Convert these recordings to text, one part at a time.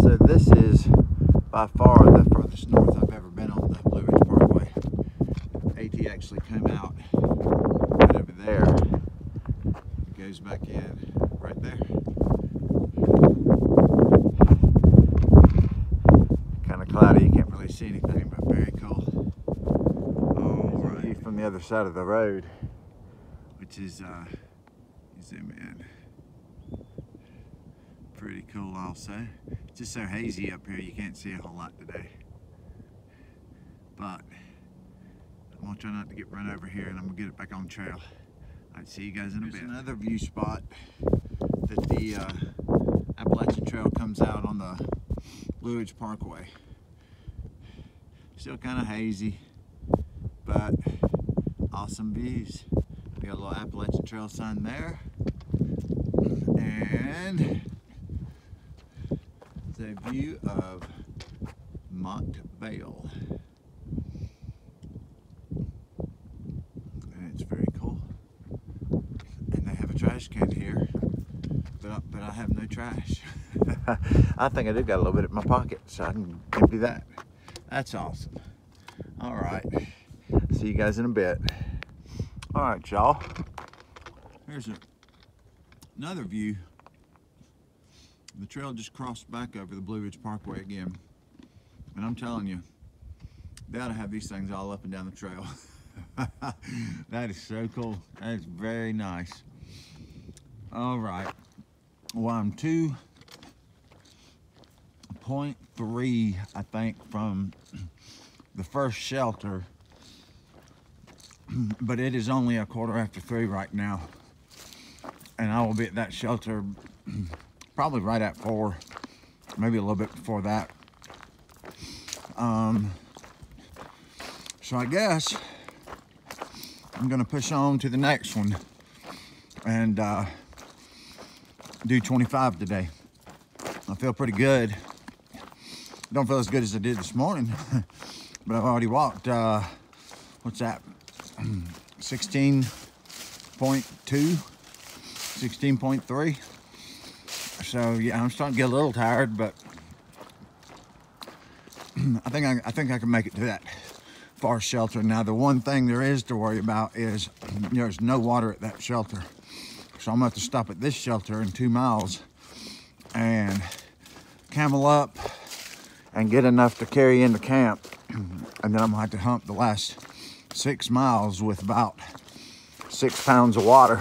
So this is by far the furthest north I've ever been on the Blue Ridge Parkway. AT actually came out right over there. It goes back in right there. Kind of cloudy, you can't really see anything, but very cool. All right, from the other side of the road, which is you zoom in. Pretty cool also. It's just so hazy up here, you can't see a whole lot today. But I'm gonna try not to get run over here, and I'm gonna get it back on trail. Alright, see you guys in a bit. Another view spot that the Appalachian Trail comes out on the Blue Ridge Parkway. Still kind of hazy, but awesome views. We got a little Appalachian Trail sign there, and the view of Montvale. And it's very cool. And they have a trash can here, but I have no trash. I think I do got a little bit in my pocket, so I can empty that. That's awesome. All right, see you guys in a bit. All right, y'all. Here's another view. The trail just crossed back over the Blue Ridge Parkway again. And I'm telling you, they ought to have these things all up and down the trail. That is so cool. That is very nice. All right. Well, I'm 2.3, I think, from the first shelter. But it is only 3:15 right now. And I will be at that shelter probably right at 4, maybe a little bit before that. So I guess I'm gonna push on to the next one and do 25 today. I feel pretty good. Don't feel as good as I did this morning, but I've already walked, what's that, 16.2, 16.3. So yeah, I'm starting to get a little tired, but I think I can make it to that far shelter. Now, the one thing there is to worry about is there's no water at that shelter. So I'm gonna have to stop at this shelter in 2 miles and camel up and get enough to carry into camp. And then I'm gonna have to hump the last 6 miles with about 6 pounds of water,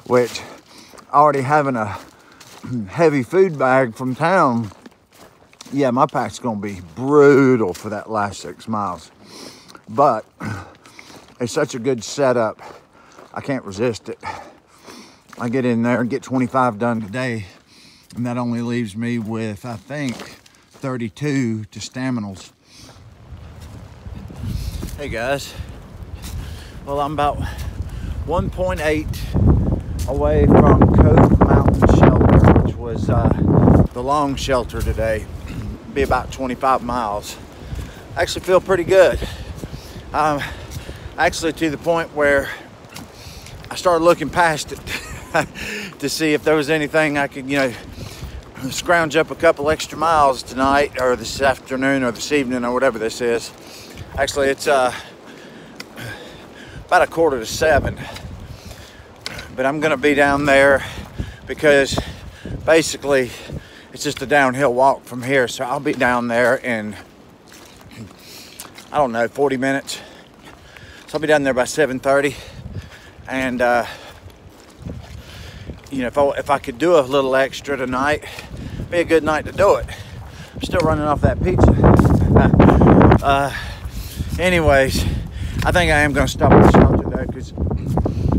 which already having a heavy food bag from town, yeah, my pack's gonna be brutal for that last 6 miles. But it's such a good setup, I can't resist it. I get in there and get 25 done today, and that only leaves me with, I think, 32 to staminals. Hey guys, well, I'm about 1.8 away from Cove Mountain Shelter, which was the long shelter today. Be about 25 miles. I actually feel pretty good. Actually to the point where I started looking past it to see if there was anything I could, scrounge up a couple extra miles tonight or this afternoon or this evening or whatever this is. Actually, it's about 6:45. But I'm gonna be down there because basically it's just a downhill walk from here. So I'll be down there in, I don't know, 40 minutes. So I'll be down there by 7:30. And if I could do a little extra tonight, it'd be a good night to do it. I'm still running off that pizza. Anyways, I think I am gonna stop at the shelter though, because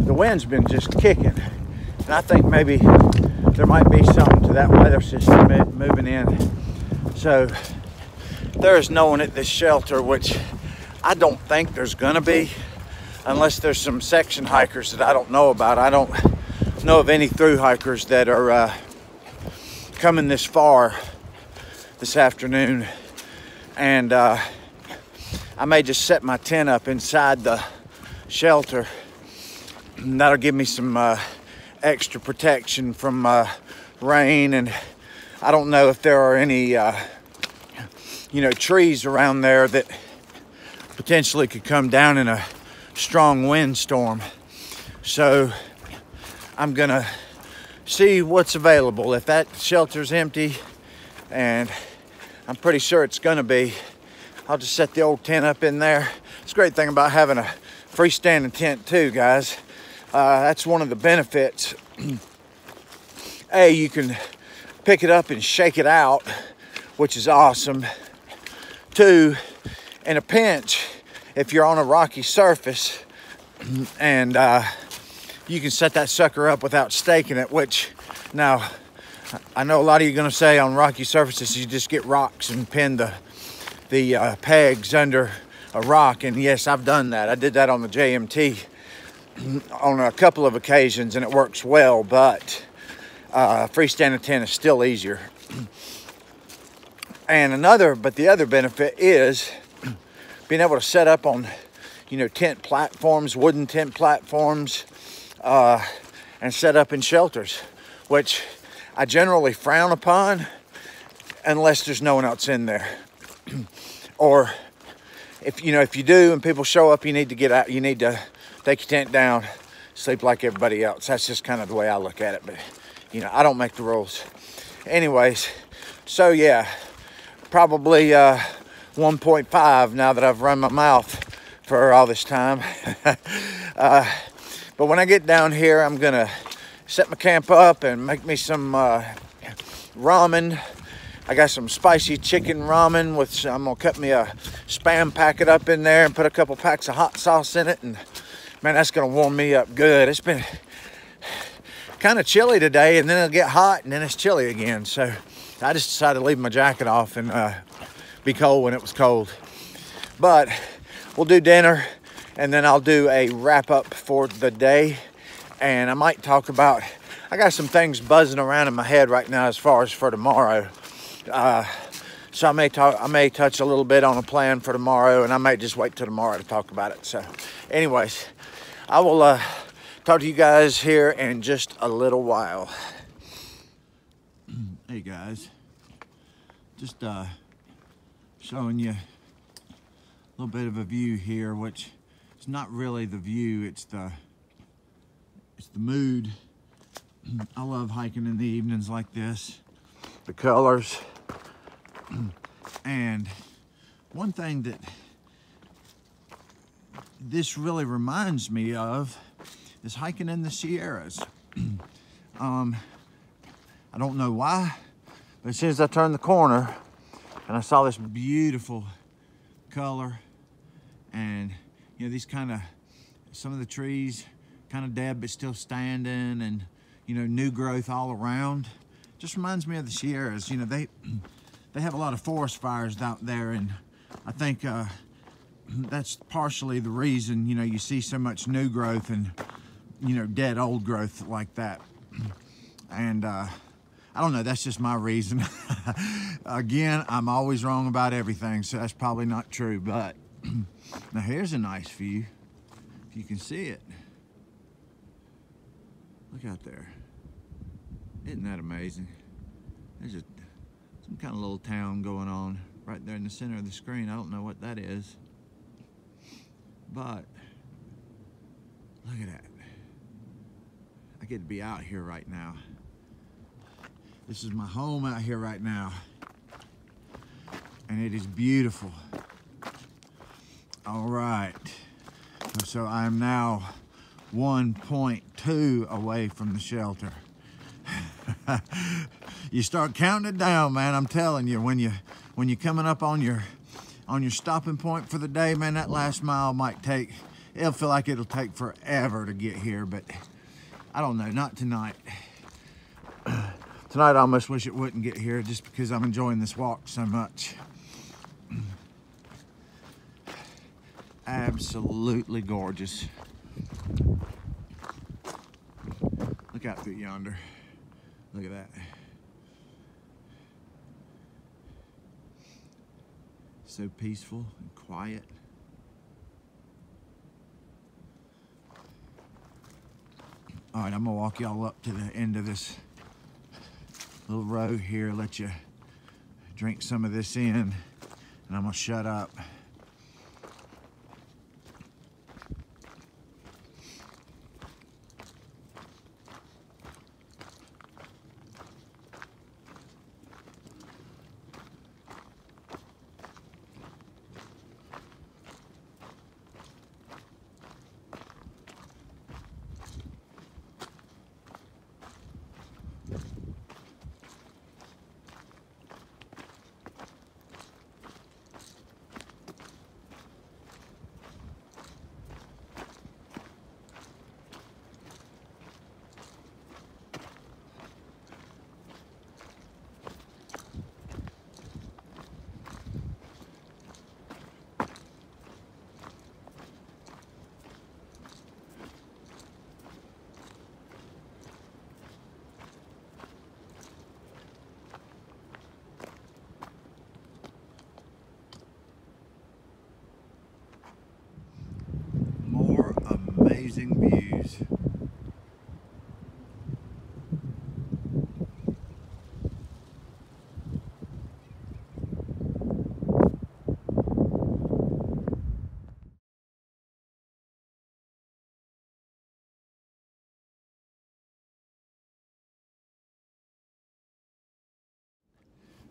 the wind's been just kicking, and I think maybe there might be something to that weather system moving in. So there's no one at this shelter, which I don't think there's gonna be, unless there's some section hikers that I don't know about. I don't know of any through hikers that are coming this far this afternoon, and I may just set my tent up inside the shelter. And that'll give me some extra protection from rain, and I don't know if there are any, you know, trees around there that potentially could come down in a strong windstorm. So I'm gonna see what's available. If that shelter's empty, and I'm pretty sure it's gonna be, I'll just set the old tent up in there. It's a great thing about having a freestanding tent too, guys. That's one of the benefits. A, you can pick it up and shake it out, which is awesome. Two, in a pinch, if you're on a rocky surface and you can set that sucker up without staking it, which now I know a lot of you are going to say on rocky surfaces you just get rocks and pin the pegs under a rock, and yes, I've done that. I did that on the JMT on a couple of occasions and it works well, but freestanding tent is still easier. And the other benefit is being able to set up on, you know, tent platforms, wooden tent platforms, and set up in shelters, which I generally frown upon unless there's no one else in there. Or if you do and people show up, you need to get out, you need to take your tent down, sleep like everybody else. That's just kind of the way I look at it, but you know, I don't make the rules. Anyways, so yeah, probably 1.5 now that I've run my mouth for all this time. But when I get down here, I'm gonna set my camp up and make me some ramen. I got some spicy chicken ramen with I'm gonna cut me a Spam packet up in there and put a couple packs of hot sauce in it, and man, that's gonna warm me up good. It's been kind of chilly today, and then it'll get hot and then it's chilly again. So I just decided to leave my jacket off and be cold when it was cold. But we'll do dinner and then I'll do a wrap up for the day. And I might talk about, I got some things buzzing around in my head right now as far as for tomorrow. So I may touch a little bit on a plan for tomorrow, and I may just wait till tomorrow to talk about it. So anyways, I will talk to you guys here in just a little while. Hey guys, just showing you a little bit of a view here, which is not really the view, it's the mood. I love hiking in the evenings like this, the colors. And one thing that this really reminds me of is hiking in the Sierras. I don't know why, but as soon as I turned the corner and I saw this beautiful color, and you know, these some of the trees kind of dead but still standing, and you know, new growth all around, just reminds me of the Sierras. You know, they have a lot of forest fires out there, and I think that's partially the reason, you know, you see so much new growth and, you know, dead old growth like that. And I don't know, that's just my reason. Again, I'm always wrong about everything, so that's probably not true. But now here's a nice view, if you can see it. Look out there. Isn't that amazing? There's some kind of little town going on right there in the center of the screen. I don't know what that is, but look at that. I get to be out here right now. This is my home out here right now, and it is beautiful. All right, so I'm now 1.2 away from the shelter. You start counting it down, man. I'm telling you, when you're coming up on your stopping point for the day, man, that last mile it'll feel like it'll take forever to get here, but I don't know, not tonight. Tonight I almost wish it wouldn't get here just because I'm enjoying this walk so much. Absolutely gorgeous. Look out through yonder. Look at that. So peaceful and quiet. All right, I'm gonna walk y'all up to the end of this little row here, let you drink some of this in, and I'm gonna shut up. More amazing views.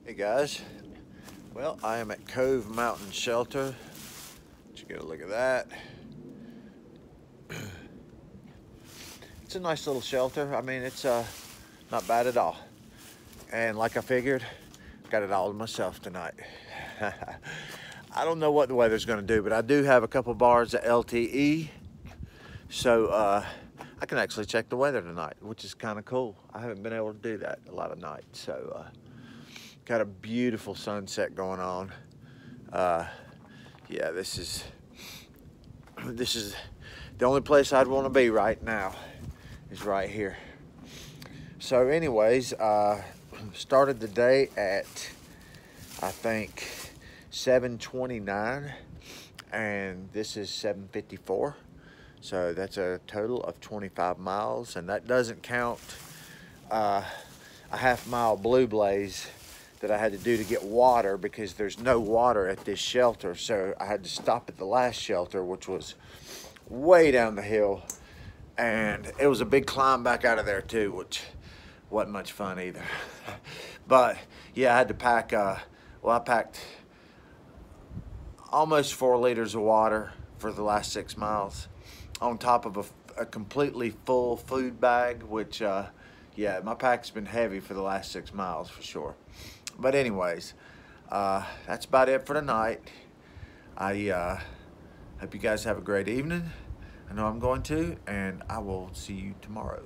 Hey guys, well, I am at Cove Mountain Shelter. Let you get a look at that. It's a nice little shelter. I mean, it's not bad at all. And like I figured, got it all to myself tonight. I don't know what the weather's gonna do, but I do have a couple bars of LTE. So I can actually check the weather tonight, which is kind of cool. I haven't been able to do that a lot of nights. So got a beautiful sunset going on. Yeah, this is the only place I'd want to be right now, is right here. So anyways, started the day at, I think, 7:29, and this is 7:54. So that's a total of 25 miles, and that doesn't count a half-mile blue blaze that I had to do to get water, because there's no water at this shelter. So I had to stop at the last shelter, which was way down the hill, and it was a big climb back out of there too, which wasn't much fun either. But yeah, I had to pack, well, I packed almost 4 liters of water for the last 6 miles, on top of a completely full food bag, which, yeah, my pack's been heavy for the last 6 miles for sure. But anyways, that's about it for tonight. I hope you guys have a great evening. I know I'm going to, and I will see you tomorrow.